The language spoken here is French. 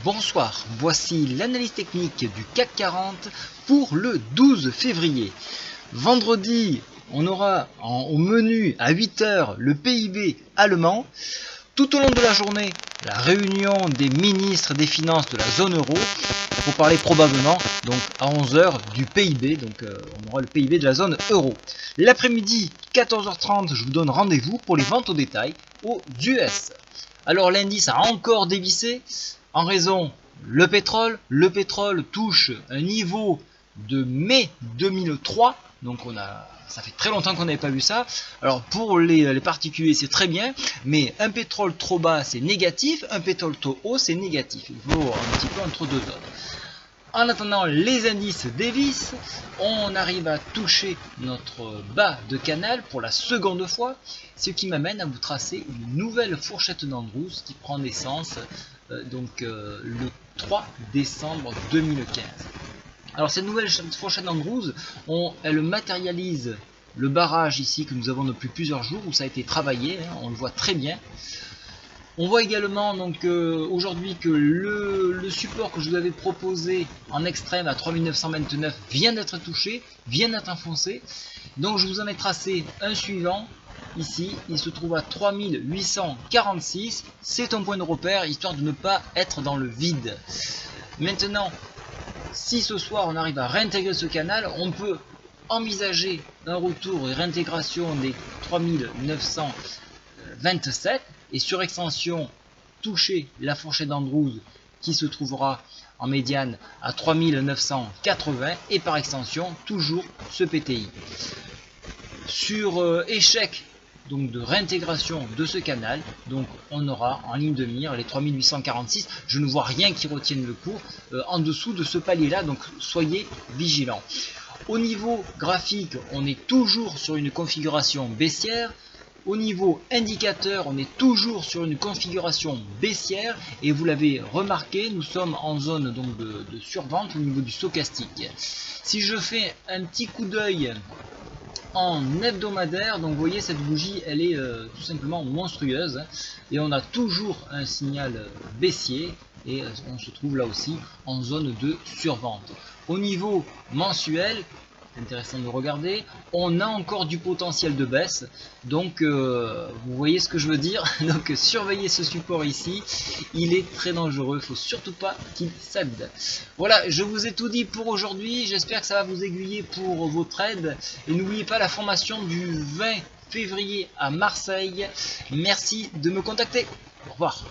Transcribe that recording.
Bonsoir, voici l'analyse technique du CAC 40 pour le 12 février. Vendredi, on aura au menu à 8 h le PIB allemand. Tout au long de la journée, la réunion des ministres des finances de la zone euro pour parler probablement donc à 11 h du PIB, donc on aura le PIB de la zone euro. L'après-midi, 14 h 30, je vous donne rendez-vous pour les ventes au détail aux US. Alors l'indice a encore dévissé en raison le pétrole touche un niveau de mai 2003, donc ça fait très longtemps qu'on n'avait pas vu ça. Alors pour les particuliers c'est très bien, mais un pétrole trop bas c'est négatif, un pétrole trop haut c'est négatif, il faut un petit peu entre deux zones. En attendant, les indices dévissent, on arrive à toucher notre bas de canal pour la seconde fois, ce qui m'amène à vous tracer une nouvelle fourchette d'Andrews qui prend naissance le 3 décembre 2015. Alors cette nouvelle fourchette d'Andrews, elle matérialise le barrage ici que nous avons depuis plusieurs jours où ça a été travaillé, on le voit très bien. On voit également donc aujourd'hui que le support que je vous avais proposé en extrême à 3929 vient d'être touché, vient d'être enfoncé. Donc je vous en ai tracé un suivant. Ici, il se trouve à 3846. C'est un point de repère histoire de ne pas être dans le vide. Maintenant, si ce soir on arrive à réintégrer ce canal, on peut envisager un retour et réintégration des 3927 et sur extension toucher la fourchette d'Andrews qui se trouvera en médiane à 3980 et par extension toujours ce PTI. Sur échec donc de réintégration de ce canal, donc on aura en ligne de mire les 3846. Je ne vois rien qui retienne le cours en dessous de ce palier là, donc soyez vigilants. Au niveau graphique, on est toujours sur une configuration baissière. Au niveau indicateur, on est toujours sur une configuration baissière et vous l'avez remarqué, nous sommes en zone donc de survente au niveau du stochastique. Si je fais un petit coup d'œil en hebdomadaire, donc vous voyez cette bougie elle est tout simplement monstrueuse et on a toujours un signal baissier et on se trouve là aussi en zone de survente. Au niveau mensuel, intéressant de regarder, on a encore du potentiel de baisse, donc vous voyez ce que je veux dire. Donc surveillez ce support ici, il est très dangereux, il ne faut surtout pas qu'il cède. Voilà, je vous ai tout dit pour aujourd'hui, j'espère que ça va vous aiguiller pour vos trades, et n'oubliez pas la formation du 20 février à Marseille. Merci de me contacter, au revoir.